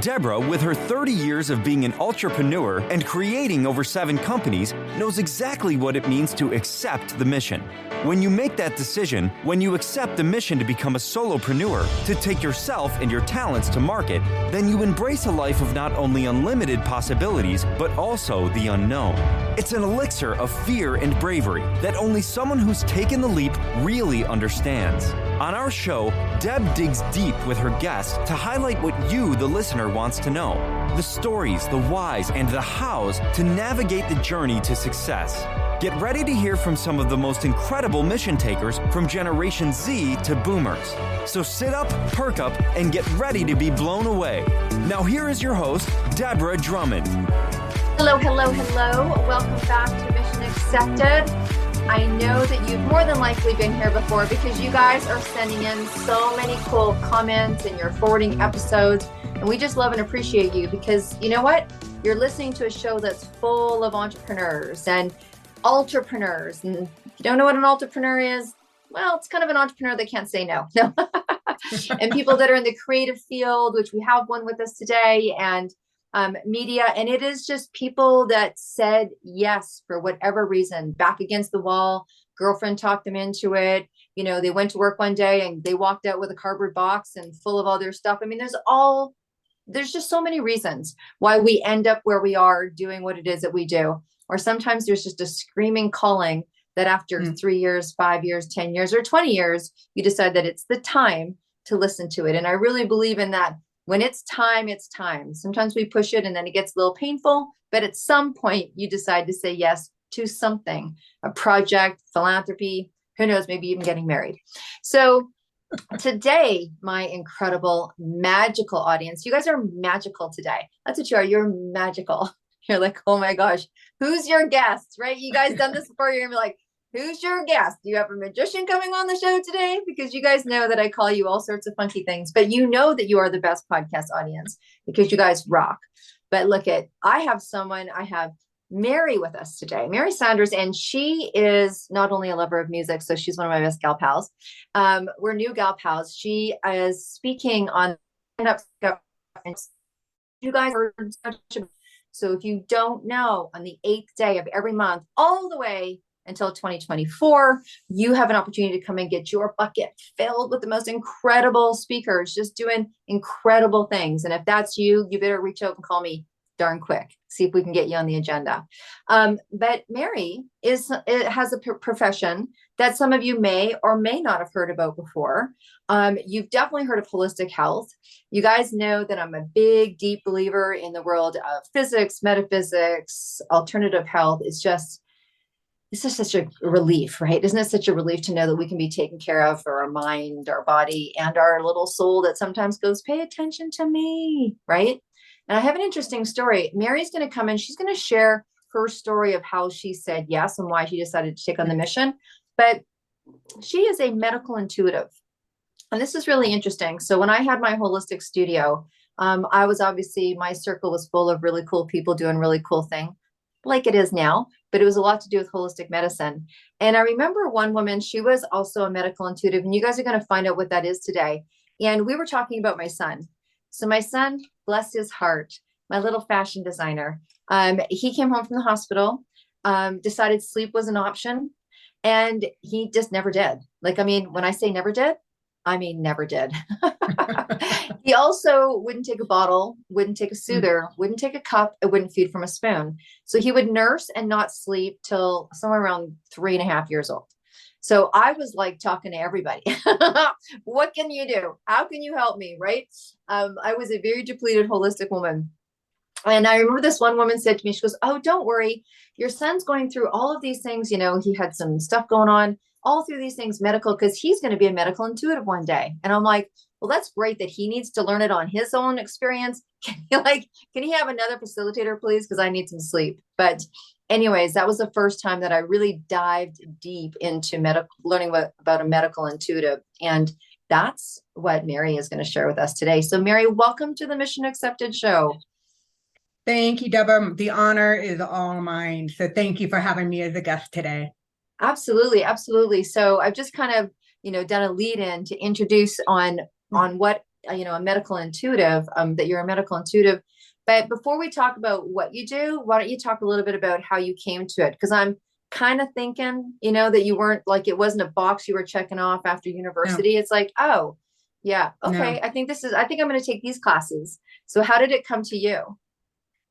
Deborah, with her 30 years of being an entrepreneur and creating over 7 companies, knows exactly what it means to accept the mission. When you make that decision, when you accept the mission to become a solopreneur, to take yourself and your talents to market, then you embrace a life of not only unlimited possibilities, but also the unknown. It's an elixir of fear and bravery that only someone who's taken the leap really understands. On our show, Deb digs deep with her guests to highlight what you, the listener, wants to know. The stories, the whys, and the hows to navigate the journey to success. Get ready to hear from some of the most incredible mission takers from Generation Z to Boomers. So sit up, perk up, and get ready to be blown away. Now here is your host, Deborah Drummond. Hello, hello, hello. Welcome back to Mission Accepted. I know that you've more than likely been here before because you guys are sending in so many cool comments and you're forwarding episodes. And we just love and appreciate you because you know what? You're listening to a show that's full of entrepreneurs and entrepreneurs. And if you don't know what an entrepreneur is, well, it's kind of an entrepreneur that can't say no. And people that are in the creative field, which we have one with us today, and media. And it is just people that said yes for whatever reason, back against the wall, girlfriend talked them into it. You know, they went to work one day and they walked out with a cardboard box and full of all their stuff. I mean, there's just so many reasons why we end up where we are doing what it is that we do. Or sometimes there's just a screaming calling that after 3 years, 5 years, 10 years, or 20 years, you decide that it's the time to listen to it. And I really believe in that. When it's time, it's time. Sometimes we push it and then it gets a little painful, but at some point you decide to say yes to something, a project, philanthropy, who knows, maybe even getting married. So today, my incredible, magical audience, you guys are magical today. That's what you are. You're magical. You're like, oh my gosh, who's your guest, right? You guys done this before. You're gonna be like, who's your guest? Do you have a magician coming on the show today? Because you guys know that I call you all sorts of funky things, but you know that you are the best podcast audience because you guys rock. But I have Mary with us today, Mary Sanders, and she is not only a lover of music, so she's one of my best gal pals. We're new gal pals. She is speaking on stand-up stuff. You guys are so if you don't know, on the 8th day of every month, all the way until 2024, you have an opportunity to come and get your bucket filled with the most incredible speakers, just doing incredible things. And if that's you, you better reach out and call me darn quick. See if we can get you on the agenda. But Mary has a profession that some of you may or may not have heard about before. You've definitely heard of holistic health. You guys know that I'm a big, deep believer in the world of physics, metaphysics, alternative health. It's just such a relief, right? Isn't it such a relief to know that we can be taken care of for our mind, our body, and our little soul that sometimes goes, pay attention to me, right? And I have an interesting story. Mary's going to come in. She's going to share her story of how she said yes and why she decided to take on the mission. But she is a medical intuitive. And this is really interesting. So when I had my holistic studio, I was my circle was full of really cool people doing really cool things like it is now, but it was a lot to do with holistic medicine. And I remember one woman, she was also a medical intuitive, and you guys are going to find out what that is today. And we were talking about my son. So my son, bless his heart, my little fashion designer, he came home from the hospital, decided sleep was an option, and he just never did. When I say never did, I mean never did. He also wouldn't take a bottle, wouldn't take a soother, wouldn't take a cup, and wouldn't feed from a spoon. So he would nurse and not sleep till somewhere around 3.5 years old. So I was like talking to everybody. What can you do? How can you help me? Right? I was a very depleted holistic woman. And I remember this one woman said to me, she goes, oh, don't worry. Your son's going through all of these things. You know, he had some stuff going on all through these things medical because he's going to be a medical intuitive one day. And I'm like, well, that's great that he needs to learn it on his own experience. Can he have another facilitator, please? Because I need some sleep. But anyways, that was the first time that I really dived deep into learning about a medical intuitive. And that's what Mary is going to share with us today. So Mary, welcome to the Mission Accepted show. Thank you, Deborah. The honor is all mine. So thank you for having me as a guest today. Absolutely. Absolutely. So I've just kind of, done a lead in to introduce on what a medical intuitive, that you're a medical intuitive. But before we talk about what you do, why don't you talk a little bit about how you came to it? Because I'm kind of thinking, that you weren't like, it wasn't a box you were checking off after No, university. It's like, oh, yeah, no. okay. I think I'm going to take these classes. So how did it come to you?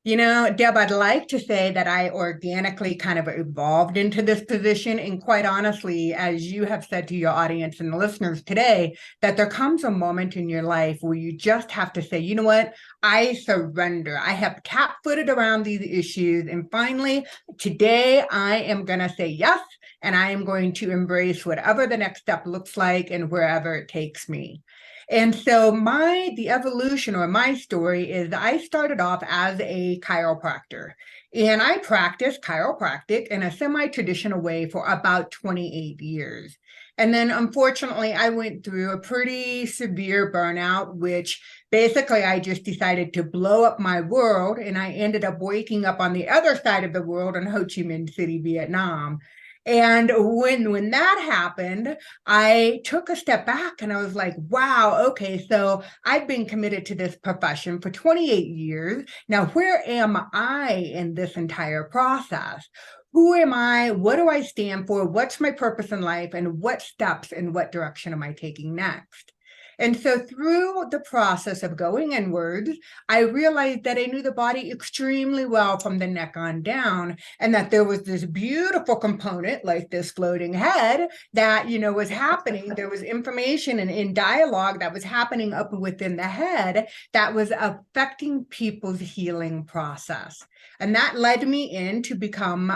Deb, I'd like to say that I organically kind of evolved into this position. And quite honestly, as you have said to your audience and the listeners today, that there comes a moment in your life where you just have to say, you know what? I surrender. I have tap-footed around these issues. And finally, today I am going to say yes. And I am going to embrace whatever the next step looks like and wherever it takes me. And so the evolution or my story is I started off as a chiropractor and I practiced chiropractic in a semi-traditional way for about 28 years. And then unfortunately, I went through a pretty severe burnout, which basically I just decided to blow up my world. And I ended up waking up on the other side of the world in Ho Chi Minh City, Vietnam. And when that happened, I took a step back and I was like, wow, okay, so I've been committed to this profession for 28 years. Now, where am I in this entire process? Who am I? What do I stand for? What's my purpose in life? And what steps and what direction am I taking next? And so through the process of going inwards, I realized that I knew the body extremely well from the neck on down, and that there was this beautiful component like this floating head that, was happening. There was information and in dialogue that was happening up within the head that was affecting people's healing process. And that led me in to become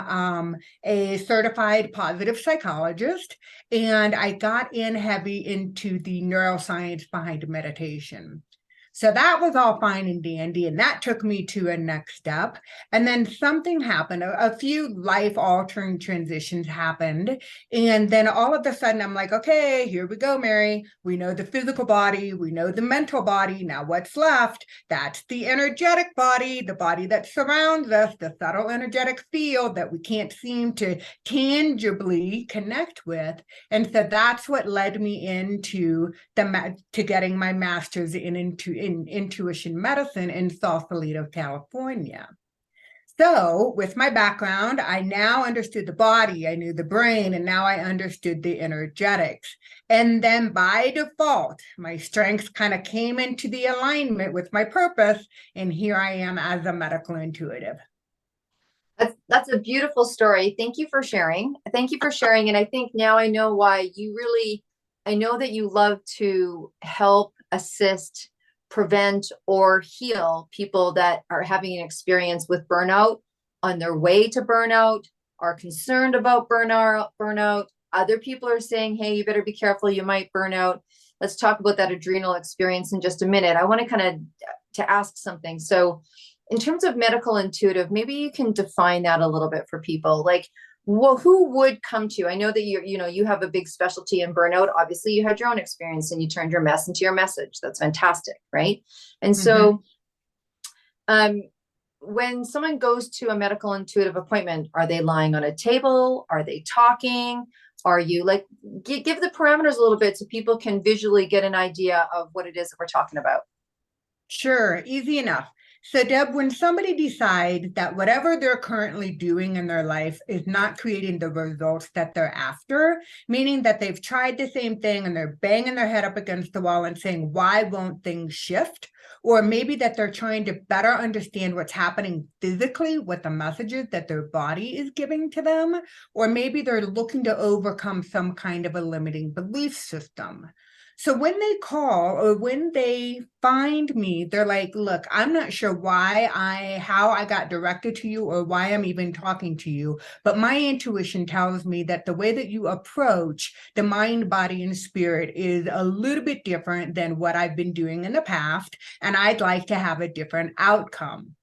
a certified positive psychologist. And I got in heavy into the neuroscience behind meditation. So that was all fine and dandy. And that took me to a next step. And then something happened. A few life-altering transitions happened. And then all of a sudden, I'm like, okay, here we go, Mary. We know the physical body. We know the mental body. Now what's left? That's the energetic body, the body that surrounds us, the subtle energetic field that we can't seem to tangibly connect with. And so that's what led me into to getting my master's in intuition medicine in Sausalito, California. So with my background, I now understood the body, I knew the brain, and now I understood the energetics. And then by default, my strengths kind of came into the alignment with my purpose. And here I am as a medical intuitive. That's a beautiful story. Thank you for sharing. Thank you for sharing. And I think now I know why I know that you love to help, assist, prevent, or heal people that are having an experience with burnout, on their way to burnout, are concerned about burnout. Other people are saying, hey, you better be careful, you might burn out. Let's talk about that adrenal experience in just a minute. I want to kind of to ask something. So in terms of medical intuitive, maybe you can define that a little bit for people. Like, well, who would come to you? I know that you have a big specialty in burnout. Obviously, you had your own experience and you turned your mess into your message. That's fantastic, right? And so, when someone goes to a medical intuitive appointment, are they lying on a table? Are they talking? Are you like, give the parameters a little bit so people can visually get an idea of what it is that we're talking about? Sure, easy enough. So, Deb, when somebody decides that whatever they're currently doing in their life is not creating the results that they're after, meaning that they've tried the same thing and they're banging their head up against the wall and saying, why won't things shift? Or maybe that they're trying to better understand what's happening physically with the messages that their body is giving to them, or maybe they're looking to overcome some kind of a limiting belief system. So when they call or when they find me, they're like, look, I'm not sure how I got directed to you or why I'm even talking to you, but my intuition tells me that the way that you approach the mind, body, and spirit is a little bit different than what I've been doing in the past, and I'd like to have a different outcome.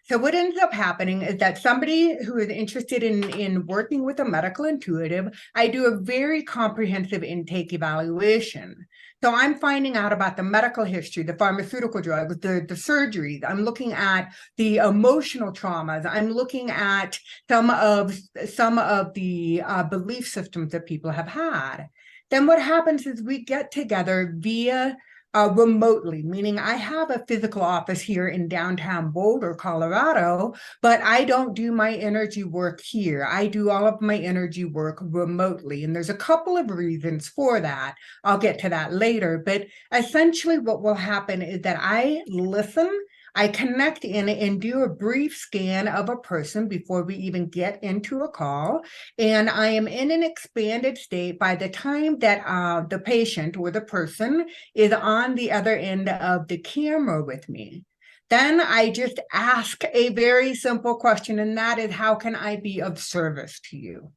So what ends up happening is that somebody who is interested in working with a medical intuitive, I do a very comprehensive intake evaluation. So I'm finding out about the medical history, the pharmaceutical drugs, the surgeries. I'm looking at the emotional traumas. I'm looking at some of the belief systems that people have had. Then what happens is we get together via remotely, meaning I have a physical office here in downtown Boulder, Colorado, but I don't do my energy work here. I do all of my energy work remotely. And there's a couple of reasons for that. I'll get to that later. But essentially, what will happen is that I listen. I connect in and do a brief scan of a person before we even get into a call. And I am in an expanded state by the time that the patient or the person is on the other end of the camera with me. Then I just ask a very simple question, and that is, how can I be of service to you?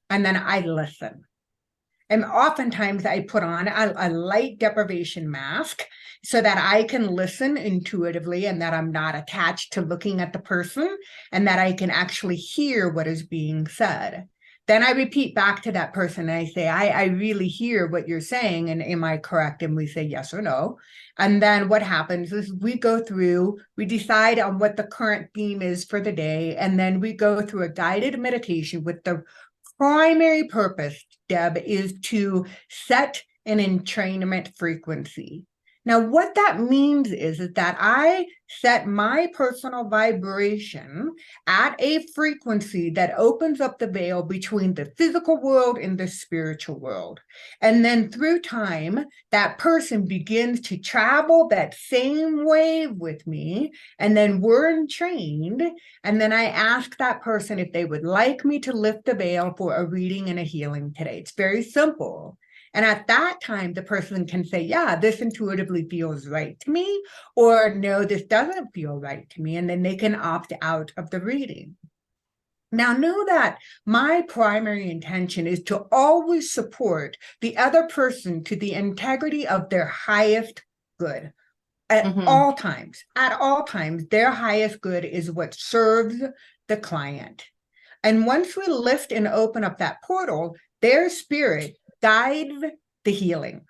And then I listen. And oftentimes I put on a light deprivation mask so that I can listen intuitively and that I'm not attached to looking at the person and that I can actually hear what is being said. Then I repeat back to that person and I say, I really hear what you're saying. And am I correct? And we say yes or no. And then what happens is we go through, we decide on what the current theme is for the day. And then we go through a guided meditation with the primary purpose, Deb, is to set an entrainment frequency. Now, what that means is that I set my personal vibration at a frequency that opens up the veil between the physical world and the spiritual world. And then through time, that person begins to travel that same wave with me. And then we're entrained. And then I ask that person if they would like me to lift the veil for a reading and a healing today. It's very simple. And at that time, the person can say, yeah, this intuitively feels right to me, or no, this doesn't feel right to me. And then they can opt out of the reading. Now, know that my primary intention is to always support the other person to the integrity of their highest good. At all times, their highest good is what serves the client. And once we lift and open up that portal, their spirit guides the healing.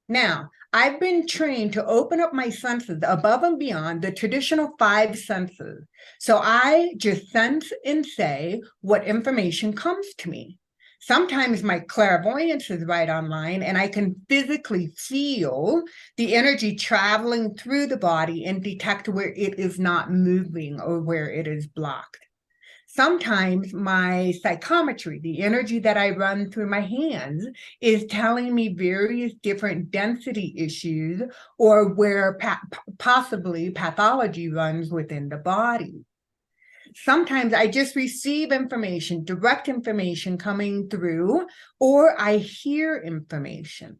Now, I've been trained to open up my senses above and beyond the traditional 5 senses. So I just sense and say what information comes to me. Sometimes my clairvoyance is right online and I can physically feel the energy traveling through the body and detect where it is not moving or where it is blocked. Sometimes my psychometry, the energy that I run through my hands, is telling me various different density issues or where possibly pathology runs within the body. Sometimes I just receive information, direct information coming through, or I hear information.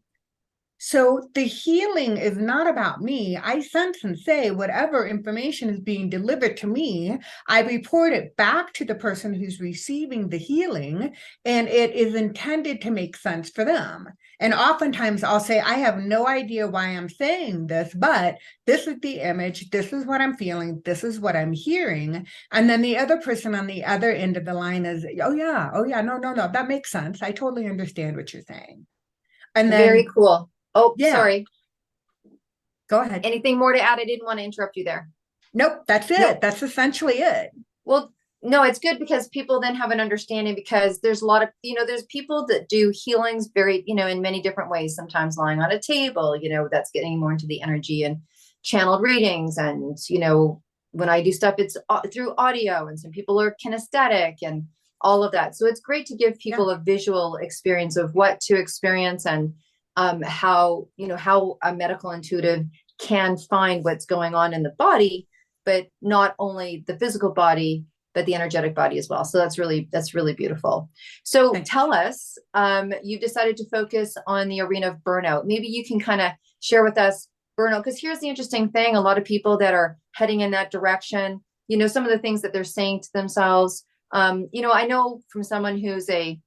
So the healing is not about me. I sense and say whatever information is being delivered to me, I report it back to the person who's receiving the healing, and it is intended to make sense for them. And oftentimes I'll say, I have no idea why I'm saying this, but this is the image, this is what I'm feeling, this is what I'm hearing. And then the other person on the other end of the line is, oh yeah, no, that makes sense. I totally understand what you're saying. And then, very cool. Oh, yeah. Sorry. Go ahead. Anything more to add? I didn't want to interrupt you there. Nope, that's it. Nope. That's essentially it. Well, no, it's good because people then have an understanding, because there's a lot of, there's people that do healings very, in many different ways, sometimes lying on a table, that's getting more into the energy and channeled readings. And, when I do stuff, it's through audio, and some people are kinesthetic and all of that. So it's great to give people a visual experience of what to experience and how a medical intuitive can find what's going on in the body, but not only the physical body, but the energetic body as well. So that's really beautiful. So tell us, you've decided to focus on the arena of burnout. Maybe you can kind of share with us burnout, because here's the interesting thing. A lot of people that are heading in that direction, some of the things that they're saying to themselves, I know from someone who's a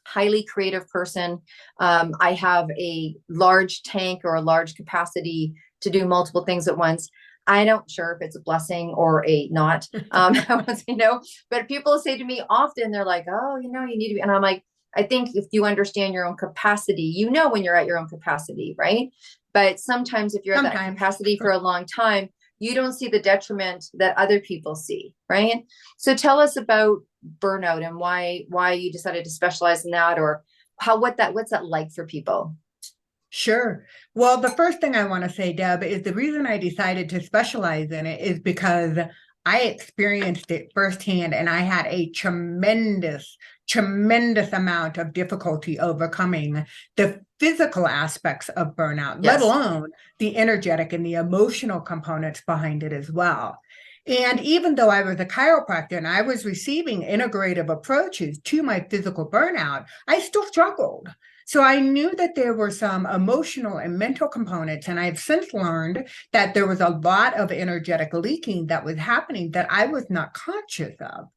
highly creative person. I have a large tank or a large capacity to do multiple things at once. I don't sure if it's a blessing or a not, but people say to me often, they're like, oh, you need to be. And I'm like, I think if you understand your own capacity, when you're at your own capacity, right? But sometimes if you're at that capacity for a long time, you don't see the detriment that other people see, right? So tell us about burnout and why you decided to specialize in that, or what's that like for people? Sure. Well, the first thing I want to say, Deb, is the reason I decided to specialize in it is because I experienced it firsthand and I had a tremendous amount of difficulty overcoming the physical aspects of burnout, let Yes. alone the energetic and the emotional components behind it as well. And even though I was a chiropractor and I was receiving integrative approaches to my physical burnout, I still struggled. So I knew that there were some emotional and mental components, and I've since learned that there was a lot of energetic leaking that was happening that I was not conscious of.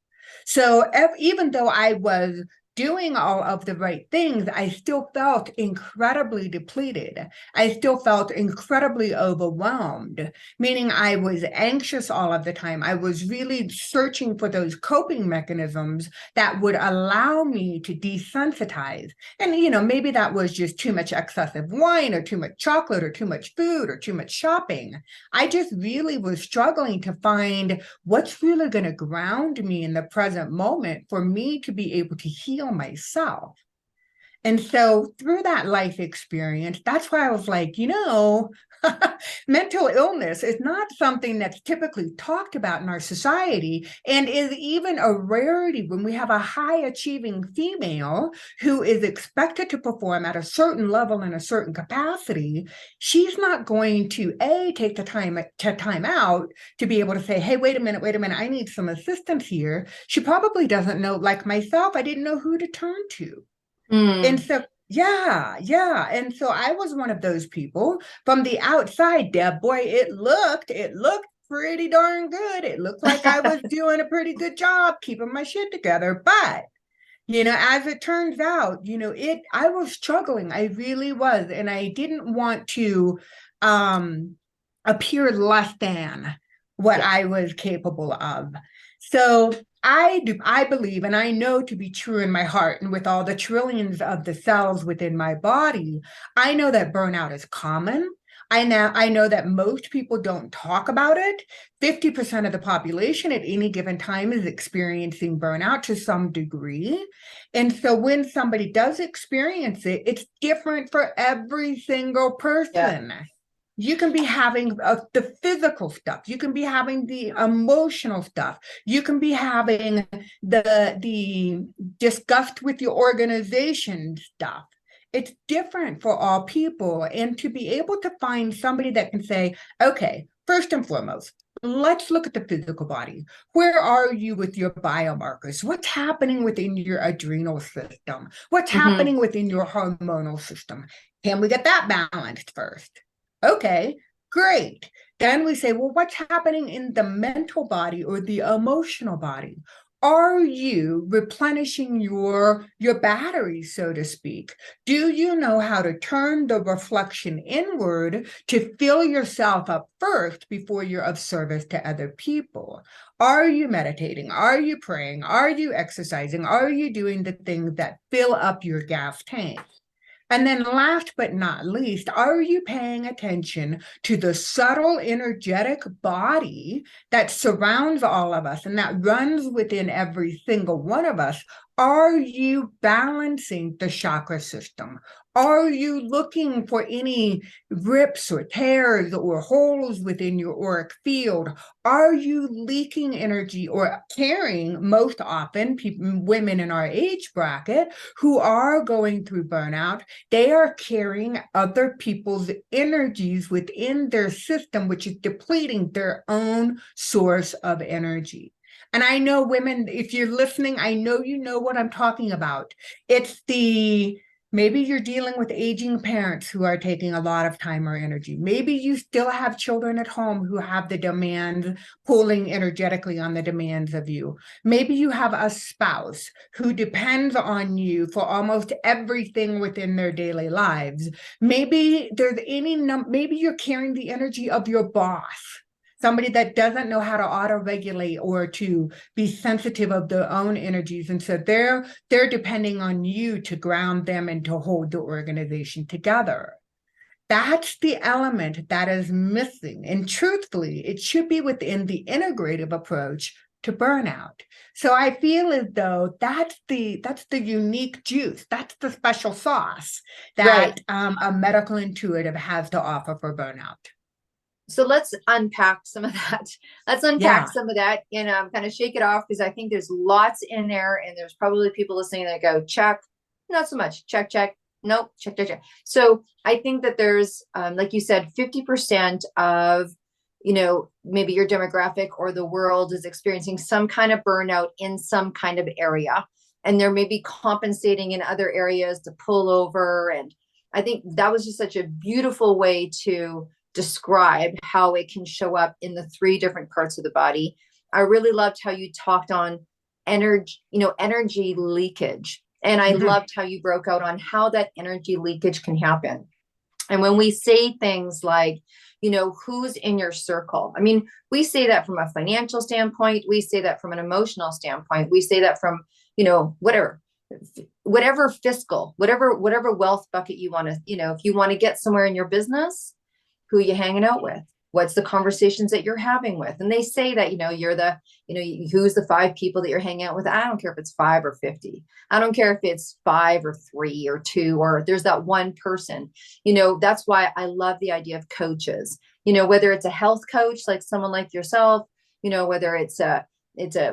So even though I was doing all of the right things, I still felt incredibly depleted. I still felt incredibly overwhelmed, meaning I was anxious all of the time. I was really searching for those coping mechanisms that would allow me to desensitize. And, maybe that was just too much excessive wine or too much chocolate or too much food or too much shopping. I just really was struggling to find what's really going to ground me in the present moment for me to be able to heal myself. And so through that life experience, that's why I was like, mental illness is not something that's typically talked about in our society and is even a rarity when we have a high achieving female who is expected to perform at a certain level in a certain capacity. She's not going to take the time out to be able to say, hey, wait a minute, I need some assistance here. She probably doesn't know, like myself, I didn't know who to turn to. And so, yeah. And so I was one of those people from the outside, Deb, boy, it looked pretty darn good. It looked like I was doing a pretty good job keeping my shit together. But, as it turns out, I was struggling. I really was. And I didn't want to appear less than what I was capable of. So I believe, and I know to be true in my heart, and with all the trillions of the cells within my body, I know that burnout is common. I know that most people don't talk about it. 50% of the population at any given time is experiencing burnout to some degree. And so when somebody does experience it, it's different for every single person. Yeah. You can be having the physical stuff. You can be having the emotional stuff. You can be having the disgust with your organization stuff. It's different for all people. And to be able to find somebody that can say, okay, first and foremost, let's look at the physical body. Where are you with your biomarkers? What's happening within your adrenal system? What's happening within your hormonal system? Can we get that balanced first? Okay, great. Then we say, well, what's happening in the mental body or the emotional body? Are you replenishing your battery, so to speak? Do you know how to turn the reflection inward to fill yourself up first before you're of service to other people? Are you meditating? Are you praying? Are you exercising? Are you doing the things that fill up your gas tank? And then last but not least, are you paying attention to the subtle energetic body that surrounds all of us and that runs within every single one of us? Are you balancing the chakra system? Are you looking for any rips or tears or holes within your auric field? Are you leaking energy or carrying, most often, women in our age bracket who are going through burnout, they are carrying other people's energies within their system, which is depleting their own source of energy. And I know women, if you're listening, I know you know what I'm talking about. It's maybe you're dealing with aging parents who are taking a lot of time or energy. Maybe you still have children at home who have the demands, pulling energetically on the demands of you. Maybe you have a spouse who depends on you for almost everything within their daily lives. Maybe maybe you're carrying the energy of your boss. Somebody that doesn't know how to auto-regulate or to be sensitive of their own energies. And so they're depending on you to ground them and to hold the organization together. That's the element that is missing. And truthfully, it should be within the integrative approach to burnout. So I feel as though that's the unique juice, that's the special sauce that a medical intuitive has to offer for burnout. So let's unpack some of that. Let's unpack some of that and kind of shake it off, because I think there's lots in there, and there's probably people listening that go, check, not so much, check, nope, check. So I think that there's, like you said, 50% of, maybe your demographic or the world is experiencing some kind of burnout in some kind of area, and they're maybe compensating in other areas to pull over. And I think that was just such a beautiful way to describe how it can show up in the 3 different parts of the body. I really loved how you talked on energy leakage. And I loved how you broke out on how that energy leakage can happen. And when we say things like, who's in your circle? I mean, we say that from a financial standpoint. We say that from an emotional standpoint. We say that from, whatever fiscal, whatever wealth bucket you want to, if you want to get somewhere in your business, who are you hanging out with? What's the conversations that you're having with? And they say that, who's the 5 people that you're hanging out with? I don't care if it's 5 or 50. I don't care if it's 5 or 3 or 2, or there's that one person. That's why I love the idea of coaches, whether it's a health coach, like someone like yourself, whether it's a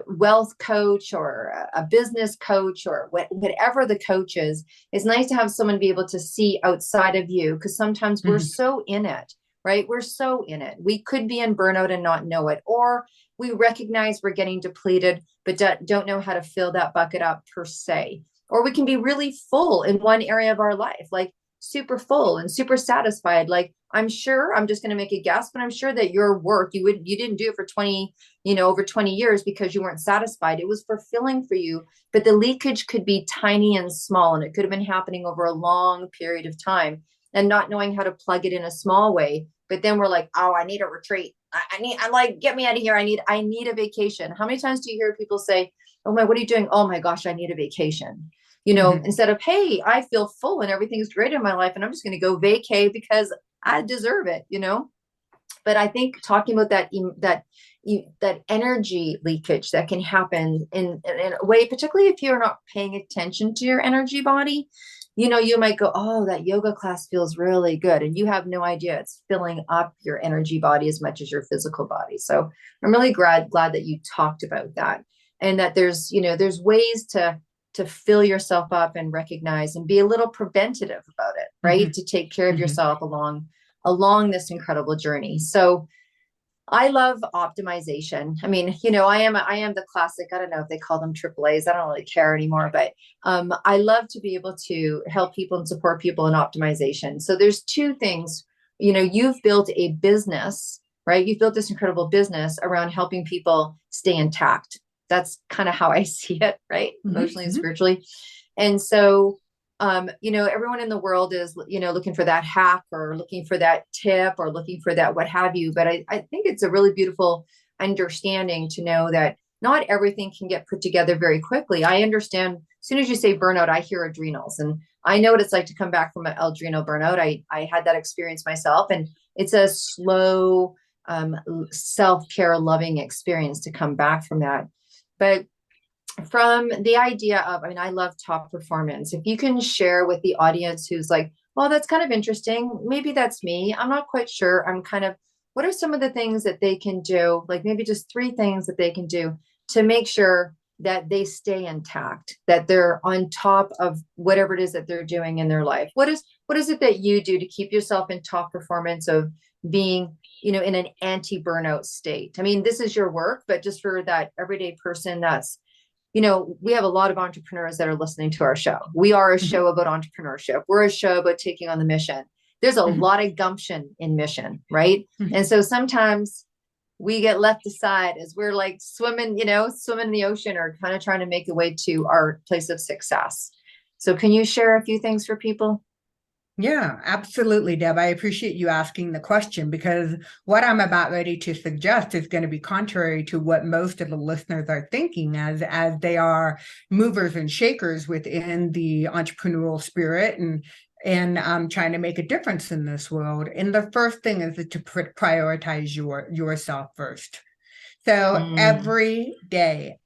wealth coach or a business coach, or whatever the coach is, it's nice to have someone be able to see outside of you, because sometimes we're so in it. Right? We're so in it. We could be in burnout and not know it, or we recognize we're getting depleted, but don't know how to fill that bucket up per se. Or we can be really full in one area of our life, like super full and super satisfied. Like, I'm sure, I'm just going to make a guess, but I'm sure that your work, you didn't do it for 20, over 20 years because you weren't satisfied. It was fulfilling for you, but the leakage could be tiny and small, and it could have been happening over a long period of time, and not knowing how to plug it in a small way. But then we're like, oh, I need a retreat. I'm like, get me out of here. I need a vacation. How many times do you hear people say, oh my, what are you doing? Oh my gosh, I need a vacation. Instead of, hey, I feel full and everything's great in my life, and I'm just going to go vacay because I deserve it, But I think talking about that energy leakage that can happen in a way, particularly if you're not paying attention to your energy body, you might go, oh, that yoga class feels really good. And you have no idea it's filling up your energy body as much as your physical body. So I'm really glad that you talked about that, and that there's ways to fill yourself up and recognize and be a little preventative about it, right? To take care of yourself along this incredible journey. So I love optimization. I mean, I am the classic, I don't know if they call them AAAs. I don't really care anymore, but I love to be able to help people and support people in optimization. So there's 2 things, you've built a business, right? You've built this incredible business around helping people stay intact. That's kind of how I see it, right? Emotionally and spiritually. And so everyone in the world is, looking for that hack, or looking for that tip, or looking for that what have you. But I think it's a really beautiful understanding to know that not everything can get put together very quickly. I understand, as soon as you say burnout, I hear adrenals, and I know what it's like to come back from an adrenal burnout. I had that experience myself, and it's a slow, self-care loving experience to come back from that. But from the idea of, I love top performance. If you can share with the audience who's like, well, that's kind of interesting. Maybe that's me. I'm not quite sure. What are some of the things that they can do? Like maybe just 3 things that they can do to make sure that they stay intact, that they're on top of whatever it is that they're doing in their life. What is it that you do to keep yourself in top performance of being, in an anti-burnout state? I mean, this is your work, but just for that everyday person that's, we have a lot of entrepreneurs that are listening to our show. We are a show about entrepreneurship. We're a show about taking on the mission. There's a lot of gumption in mission, right? And so sometimes we get left aside as we're like swimming in the ocean, or kind of trying to make a way to our place of success. So can you share a few things for people? Yeah, absolutely, Deb. I appreciate you asking the question, because what I'm about ready to suggest is going to be contrary to what most of the listeners are thinking, as they are movers and shakers within the entrepreneurial spirit and trying to make a difference in this world. And the first thing is to prioritize yourself first. So every day,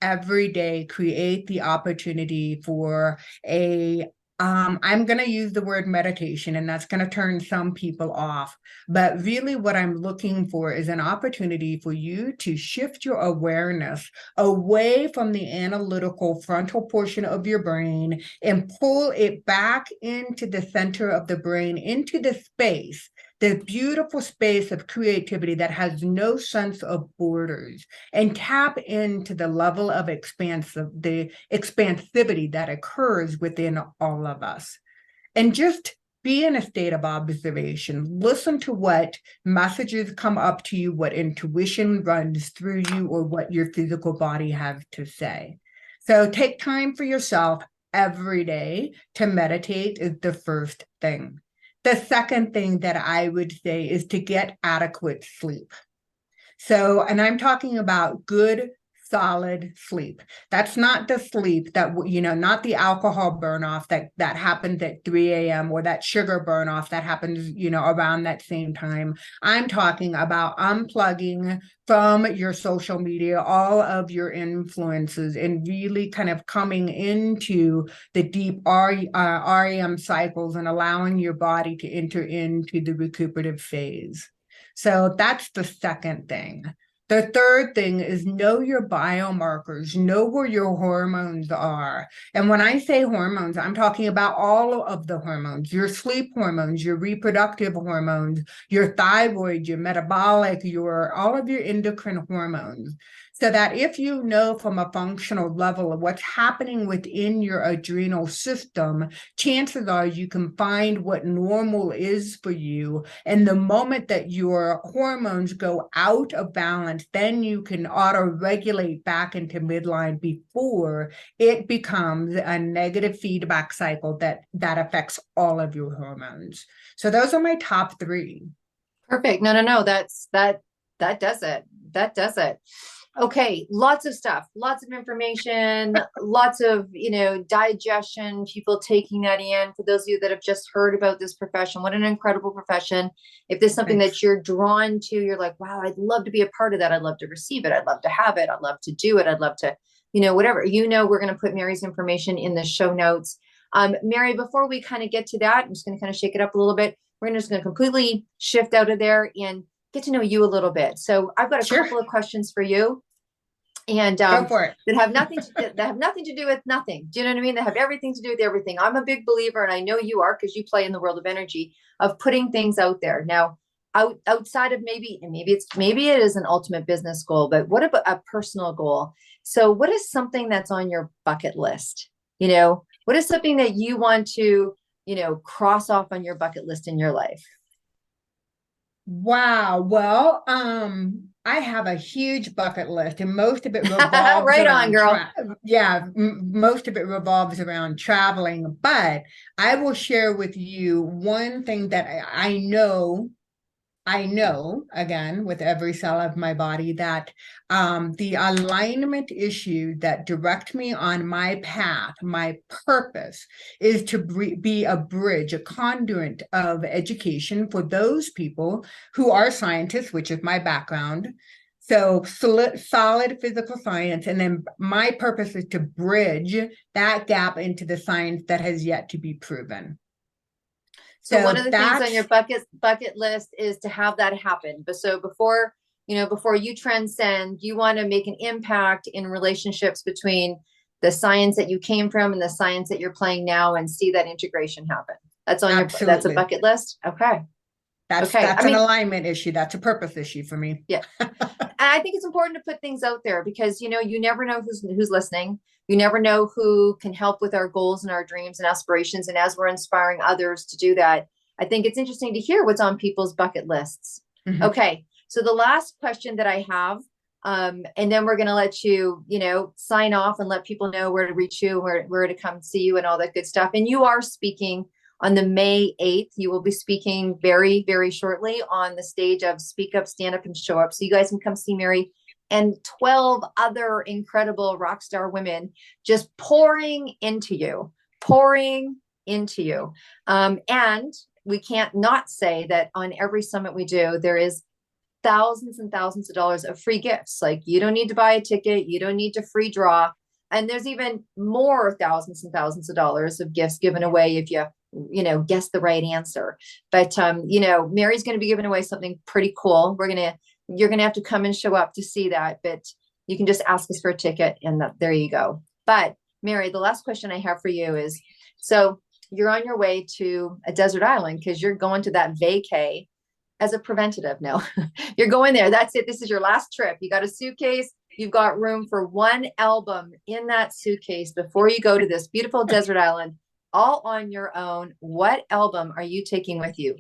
create the opportunity for I'm going to use the word meditation, and that's going to turn some people off. But really what I'm looking for is an opportunity for you to shift your awareness away from the analytical frontal portion of your brain and pull it back into the center of the brain, into the space, the beautiful space of creativity that has no sense of borders, and tap into the level of the expansivity that occurs within all of us. And just be in a state of observation. Listen to what messages come up to you, what intuition runs through you, or what your physical body has to say. So take time for yourself every day to meditate is the first thing. The second thing that I would say is to get adequate sleep. So, and I'm talking about good, solid sleep. That's not the sleep that, not the alcohol burn off that happens at 3 a.m. or that sugar burn off that happens, around that same time. I'm talking about unplugging from your social media, all of your influences, and really kind of coming into the deep REM cycles and allowing your body to enter into the recuperative phase. So that's the second thing. The third thing is know your biomarkers, know where your hormones are. And when I say hormones, I'm talking about all of the hormones, your sleep hormones, your reproductive hormones, your thyroid, your metabolic, all of your endocrine hormones. So that if you know from a functional level of what's happening within your adrenal system, chances are you can find what normal is for you. And the moment that your hormones go out of balance, then you can auto-regulate back into midline before it becomes a negative feedback cycle that affects all of your hormones. So those are my top three. Perfect. No. That does it. That does it. Okay. Lots of stuff, lots of information, lots of, digestion, people taking that in. For those of you that have just heard about this profession, what an incredible profession. If there's something that you're drawn to, you're like, wow, I'd love to be a part of that. I'd love to receive it. I'd love to have it. I'd love to do it. I'd love to, whatever, we're going to put Mary's information in the show notes. Mary, before we kind of get to that, I'm just going to kind of shake it up a little bit. We're just going to completely shift out of there and get to know you a little bit. So I've got a couple of questions for you, and Go for it. that have nothing to do with nothing. Do you know what I mean? They have everything to do with everything. I'm a big believer, and I know you are because you play in the world of energy, of putting things out there. Now, outside of maybe it is an ultimate business goal, but what about a personal goal? So what is something that's on your bucket list? What is something that you want to, cross off on your bucket list in your life? Wow. Well, I have a huge bucket list, and most of it revolves right on, girl. Most of it revolves around traveling. But I will share with you one thing that I know, again, with every cell of my body, that the alignment issues that direct me on my path, my purpose, is to be a bridge, a conduit of education for those people who are scientists, which is my background. So solid physical science. And then my purpose is to bridge that gap into the science that has yet to be proven. So one of the things on your bucket list is to have that happen. But so before you transcend, you want to make an impact in relationships between the science that you came from and the science that you're playing now, and see that integration happen. That's on that's a bucket list. Okay. That's an alignment issue. That's a purpose issue for me. Yeah. And I think it's important to put things out there because, you never know who's listening. You never know who can help with our goals and our dreams and aspirations. And as we're inspiring others to do that, I think it's interesting to hear what's on people's bucket lists. Mm-hmm. Okay. So the last question that I have, and then we're going to let you, sign off and let people know where to reach you, where to come see you and all that good stuff. And you are speaking on the May 8th. You will be speaking very, very shortly on the stage of Speak Up, Stand Up, and Show Up. So you guys can come see Mary and 12 other incredible rock star women just pouring into you. And we can't not say that on every summit we do, there is thousands and thousands of dollars of free gifts. Like you don't need to buy a ticket. You don't need to free draw. And there's even more thousands and thousands of dollars of gifts given away if you guess the right answer. But, Mary's going to be giving away something pretty cool. You're going to have to come and show up to see that, but you can just ask us for a ticket and there you go. But Mary, the last question I have for you is, so you're on your way to a desert island because you're going to that vacay as a preventative. No, you're going there. That's it. This is your last trip. You got a suitcase. You've got room for one album in that suitcase before you go to this beautiful desert island, all on your own. What album are you taking with you?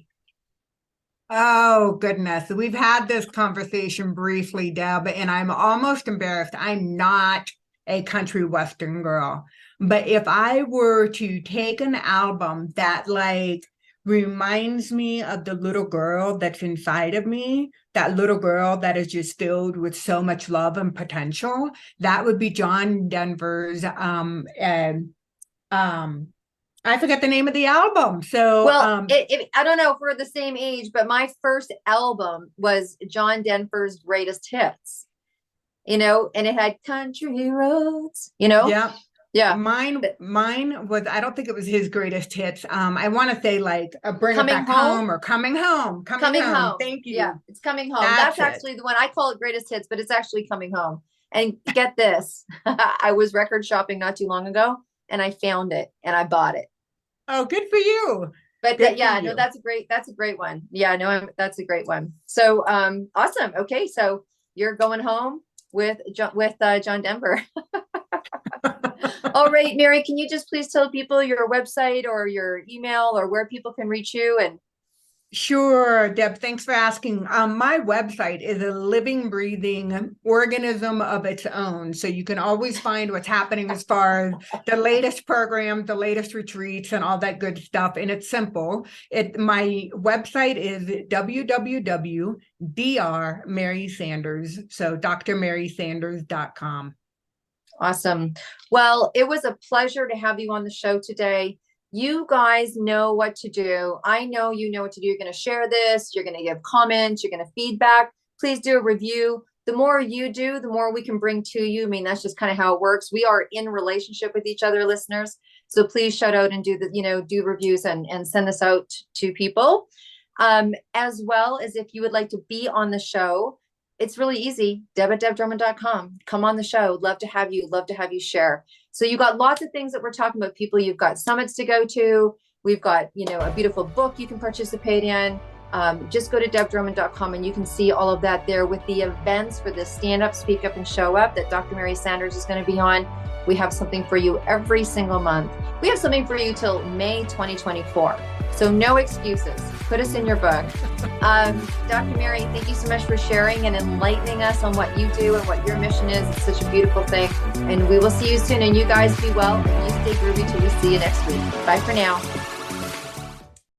Oh, goodness. We've had this conversation briefly, Deb, and I'm almost embarrassed. I'm not a country western girl. But if I were to take an album that reminds me of the little girl that's inside of me, that little girl that is just filled with so much love and potential, that would be John Denver's I forget the name of the album. So, well, I don't know if we're the same age, but my first album was John Denver's Greatest Hits, and it had Country Roads, Yeah. Yeah. Mine was, I don't think it was his greatest hits. I want to say Bring Coming It Back Home or Coming Home. Coming Home. Thank you. Yeah, it's Coming Home. That's actually the one. I call it Greatest Hits, but it's actually Coming Home. And get this, I was record shopping not too long ago and I found it and I bought it. Oh, good for you. But that's a great one. Yeah, no, that's a great one. So, awesome. Okay. So you're going home with John Denver. All right, Mary, can you just please tell people your website or your email or where people can reach you? And Sure, Deb, thanks for asking. My website is a living, breathing organism of its own. So you can always find what's happening as far as the latest program, the latest retreats, and all that good stuff. And it's simple. My website is www.drmarysanders. So drmarysanders.com. Awesome. Well, it was a pleasure to have you on the show today. You guys know what to do. I know you know what to do. You're going to share this. You're going to give comments. You're going to feedback. Please do a review. The more you do, the more we can bring to you. I mean, that's just kind of how it works. We are in relationship with each other, listeners. So please shout out and do reviews and send this out to people. As well as if you would like to be on the show, it's really easy. deb@debdrummond.com. Come on the show. Love to have you. Love to have you share. So you got lots of things that we're talking about, people. You've got summits to go to. We've got, a beautiful book you can participate in. Just go to debdrummond.com and you can see all of that there with the events for the Stand Up, Speak Up, and Show Up that Dr. Mary Sanders is going to be on. We have something for you every single month. We have something for you till May 2024. So no excuses. Put us in your book. Dr. Mary, thank you so much for sharing and enlightening us on what you do and what your mission is. It's such a beautiful thing. And we will see you soon. And you guys be well and you stay groovy till we see you next week. Bye for now.